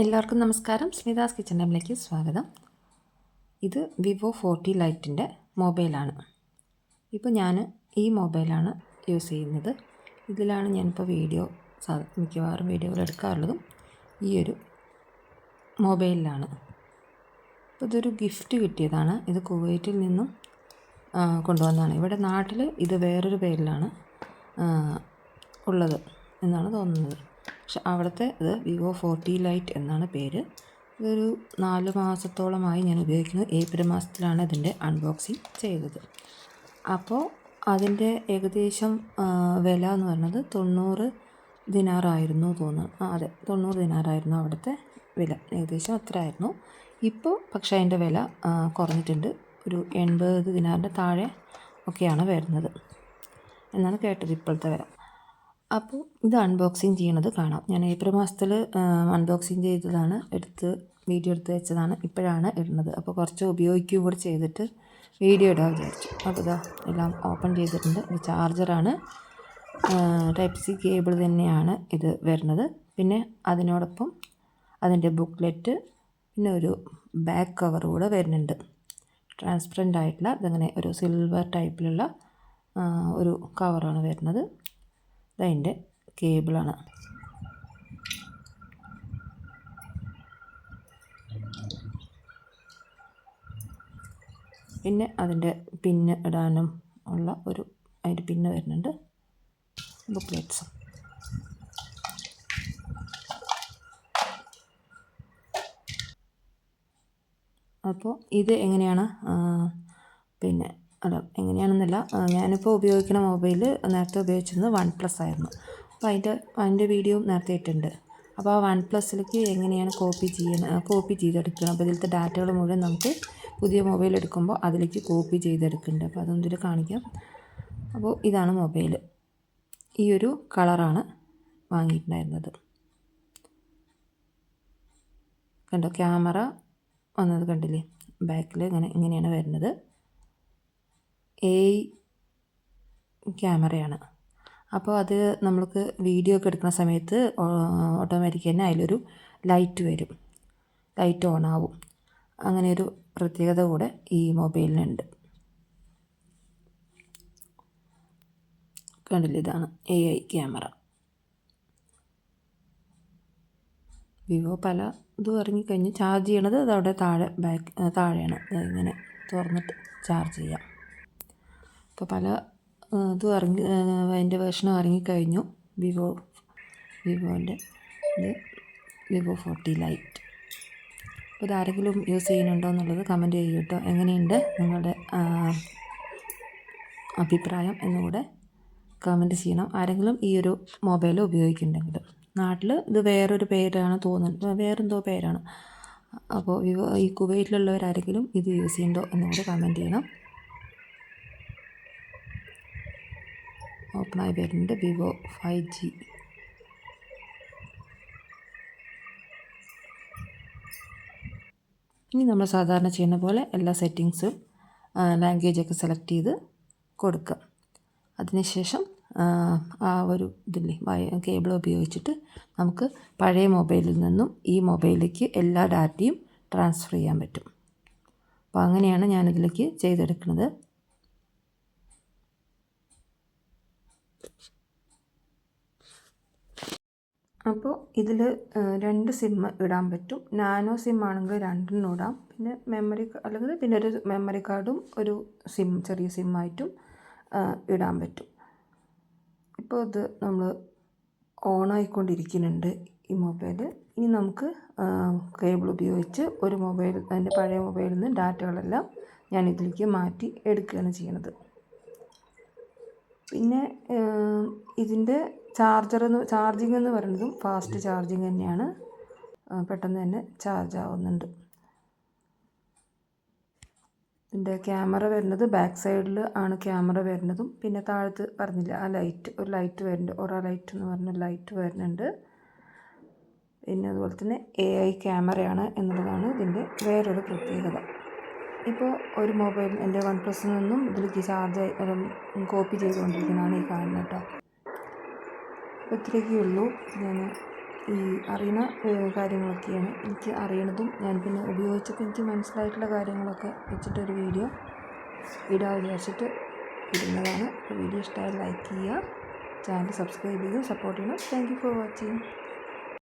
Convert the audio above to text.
എല്ലാവർക്കും നമസ്കാരം. സ്മിതാസ് കിച്ചൺ ടൈമിലേക്ക് സ്വാഗതം. ഇത് വിവോ 40 ലൈറ്റിൻ്റെ മൊബൈലാണ്. ഇപ്പോൾ ഞാൻ ഈ മൊബൈലാണ് യൂസ് ചെയ്യുന്നത്. ഇതിലാണ് ഞാനിപ്പോൾ മിക്കവാറും വീഡിയോകൾ എടുക്കാറുള്ളതും ഈ ഒരു മൊബൈലിലാണ്. അപ്പോൾ ഇതൊരു ഗിഫ്റ്റ് കിട്ടിയതാണ്. ഇത് കുവൈറ്റിൽ നിന്നും കൊണ്ടുവന്നതാണ്. ഇവിടെ നാട്ടിൽ ഇത് വേറൊരു പേരിലാണ് ഉള്ളത് എന്നാണ് തോന്നുന്നത്. പക്ഷെ അവിടുത്തെ ഇത് വിവോ 40 ലൈറ്റ് എന്നാണ് പേര്. ഇതൊരു 4 മാസത്തോളമായി ഞാൻ ഉപയോഗിക്കുന്നത്. ഏപ്രിൽ മാസത്തിലാണ് ഇതിൻ്റെ അൺബോക്സിങ് ചെയ്തത്. അപ്പോൾ അതിൻ്റെ ഏകദേശം വില എന്ന് പറയുന്നത് 90 ദിനാറായിരുന്നു തോന്നുന്നു. അതെ, 90 ദിനാറായിരുന്നു അവിടുത്തെ വില. ഏകദേശം അത്ര ആയിരുന്നു. ഇപ്പോൾ പക്ഷേ അതിൻ്റെ വില കുറഞ്ഞിട്ടുണ്ട്. ഒരു 80 ദിനാറിൻ്റെ താഴെ ഒക്കെയാണ് വരുന്നത് എന്നാണ് കേട്ടത് ഇപ്പോഴത്തെ വില. അപ്പോൾ ഇത് അൺബോക്സിങ് ചെയ്യണത് കാണാം. ഞാൻ ഏപ്രിൽ മാസത്തിൽ അൺബോക്സിങ് ചെയ്തതാണ്, വീഡിയോ എടുത്ത് വെച്ചതാണ്. ഇപ്പോഴാണ് ഇടുന്നത്. അപ്പോൾ കുറച്ച് ഉപയോഗിക്കുകയും കൂടി ചെയ്തിട്ട് വീഡിയോ ഇടാൻ വിചാരിച്ചു. അപ്പോൾ ഇതാ എല്ലാം ഓപ്പൺ ചെയ്തിട്ടുണ്ട്. ഇത് ചാർജറാണ്, ടൈപ്പ് സി കേബിൾ തന്നെയാണ് ഇത് വരുന്നത്. പിന്നെ അതിനോടൊപ്പം അതിൻ്റെ ബുക്ക്ലെറ്റ്, പിന്നെ ഒരു ബാക്ക് കവർ കൂടെ വരുന്നുണ്ട്. ട്രാൻസ്പെറൻ്റ് ആയിട്ടുള്ള ഇതങ്ങനെ ഒരു സിൽവർ ടൈപ്പിലുള്ള ഒരു കവറാണ് വരുന്നത്. ഇതതിൻ്റെ കേബിളാണ്. പിന്നെ അതിൻ്റെ പിന്ന് ഇടാനും ഉള്ള അതിൻ്റെ പിന്ന് വരുന്നുണ്ട്. ബുക്ക്ലെറ്റ്സും. അപ്പോൾ ഇത് എങ്ങനെയാണ് എങ്ങനെയാണെന്നല്ല, ഞാനിപ്പോൾ ഉപയോഗിക്കുന്ന മൊബൈൽ നേരത്തെ ഉപയോഗിച്ചിരുന്നത് OnePlus ആയിരുന്നു. അപ്പോൾ അതിൻ്റെ വീഡിയോ നേരത്തെ ഇട്ടുണ്ട്. അപ്പോൾ ആ OnePlusലേക്ക് എങ്ങനെയാണ് കോപ്പി ചെയ്തെടുക്കണം. അപ്പോൾ ഇതിലത്തെ ഡാറ്റകൾ മുഴുവൻ നമുക്ക് പുതിയ മൊബൈൽ എടുക്കുമ്പോൾ അതിലേക്ക് കോപ്പി ചെയ്തെടുക്കുന്നുണ്ട്. അപ്പോൾ അതൊന്നും ഇതിൽ കാണിക്കാം. അപ്പോൾ ഇതാണ് മൊബൈൽ. ഈ ഒരു കളറാണ് വാങ്ങിയിട്ടുണ്ടായിരുന്നത്. കണ്ടോ, ക്യാമറ വന്നത് കണ്ടില്ലേ? ബാക്കിൽ ഇങ്ങനെയാണ് വരുന്നത്. ക്യാമറയാണ്. അപ്പോൾ അത് നമ്മൾക്ക് വീഡിയോ ഒക്കെ എടുക്കുന്ന സമയത്ത് ഓട്ടോമാറ്റിക് തന്നെ അതിലൊരു ലൈറ്റ് വരും, ലൈറ്റ് ഓൺ ആവും. അങ്ങനെ ഒരു പ്രത്യേകത കൂടെ ഈ മൊബൈലിനുണ്ട്. കണ്ടില്ലേ, ഇതാണ് ക്യാമറ. വിവോ പല ഇതും ഇറങ്ങിക്കഴിഞ്ഞ് ചാർജ് ചെയ്യണത് അതവിടെ താഴെയാണ്. ഇങ്ങനെ തുറന്നിട്ട് ചാർജ് ചെയ്യാം. ഇപ്പോൾ പല ഇതും അതിൻ്റെ വേർഷനും ഇറങ്ങിക്കഴിഞ്ഞു. വിവോൻ്റെ ഇത് വിവോ 40 ലൈറ്റ്. അപ്പോൾ ഇതാരെങ്കിലും യൂസ് ചെയ്യുന്നുണ്ടോ എന്നുള്ളത് കമൻറ്റ് ചെയ്യൂ കേട്ടോ. എങ്ങനെയുണ്ട് നിങ്ങളുടെ അഭിപ്രായം എന്നുകൂടെ കമൻറ്റ് ചെയ്യണം. ആരെങ്കിലും ഈ ഒരു മൊബൈൽ ഉപയോഗിക്കുന്നുണ്ടെങ്കിൽ. നാട്ടിൽ ഇത് വേറൊരു പേരാണ് തോന്നുന്നത്, വേറെന്തോ പേരാണ്. അപ്പോൾ ഈ കുവൈറ്റിലുള്ളവരാരെങ്കിലും ഇത് യൂസ് ചെയ്യുന്നുണ്ടോ എന്നുകൂടെ കമൻറ്റ് ചെയ്യണം. ഓപ്പണായി വരുന്നുണ്ട് വിവോ 5G. ഇനി നമ്മൾ സാധാരണ ചെയ്യുന്ന പോലെ എല്ലാ സെറ്റിങ്സും ലാംഗ്വേജൊക്കെ സെലക്ട് ചെയ്ത് കൊടുക്കുക. അതിനുശേഷം ആ ഒരു കേബിൾ ഉപയോഗിച്ചിട്ട് നമുക്ക് പഴയ മൊബൈലിൽ നിന്നും ഈ മൊബൈലിലേക്ക് എല്ലാ ഡാറ്റയും ട്രാൻസ്ഫർ ചെയ്യാൻ പറ്റും. അപ്പോൾ അങ്ങനെയാണ് ഞാനിതിലേക്ക് ചെയ്തെടുക്കുന്നത്. അപ്പോൾ ഇതിൽ 2 സിം ഇടാൻ പറ്റും. നാനോ സിം ആണെങ്കിൽ 2 ഇടാം. പിന്നെ പിന്നെ ഒരു മെമ്മറി കാർഡും ഒരു ചെറിയ സിമ്മായിട്ടും ഇടാൻ പറ്റും. ഇപ്പോൾ ഇത് നമ്മൾ ഓണായിക്കൊണ്ടിരിക്കുന്നുണ്ട് ഈ മൊബൈൽ. ഇനി നമുക്ക് കേബിൾ ഉപയോഗിച്ച് അതിൻ്റെ പഴയ മൊബൈലിൽ നിന്ന് ഡാറ്റകളെല്ലാം ഞാൻ ഇതിലേക്ക് മാറ്റി എടുക്കുകയാണ് ചെയ്യുന്നത്. പിന്നെ ഇതിൻ്റെ ചാർജിങ് എന്ന് പറയുന്നതും ഫാസ്റ്റ് ചാർജിങ് തന്നെയാണ്. പെട്ടെന്ന് തന്നെ ചാർജ് ആവുന്നുണ്ട്. ഇതിൻ്റെ ക്യാമറ വരുന്നത് ബാക്ക് സൈഡിൽ ആണ് ക്യാമറ വരുന്നതും. പിന്നെ താഴത്ത് പറഞ്ഞില്ല, ഒരു ലൈറ്റ് വരുന്നുണ്ട്. ലൈറ്റ് എന്ന് പറഞ്ഞ ലൈറ്റ് വരുന്നുണ്ട്. പിന്നെ അതുപോലെ തന്നെ AI ക്യാമറയാണ് എന്നുള്ളതാണ് ഇതിൻ്റെ വേറൊരു പ്രത്യേകത. ഇപ്പോൾ ഒരു മൊബൈൽ എൻ്റെ OnePlusൽ നിന്നും ഇതിലേക്ക് കോപ്പി ചെയ്തുകൊണ്ടിരിക്കുന്നതാണ് ഈ കാണുന്നത് കേട്ടോ. ഇത്രയൊക്കെ ഉള്ളൂ. ഞാൻ ഈ അറിയുന്ന കാര്യങ്ങളൊക്കെയാണ് എനിക്ക് അറിയണതും ഞാൻ പിന്നെ ഉപയോഗിച്ചപ്പോൾ എനിക്ക് മനസ്സിലായിട്ടുള്ള കാര്യങ്ങളൊക്കെ വെച്ചിട്ടൊരു വീഡിയോ ഇടാൻ വിചാരിച്ചിട്ട് ഇടുന്നതാണ്. അപ്പോൾ വീഡിയോ ഇഷ്ടമായാൽ ലൈക്ക് ചെയ്യുക, ചാനൽ സബ്സ്ക്രൈബ് ചെയ്ത് സപ്പോർട്ട് ചെയ്യണം. Thank you for watching.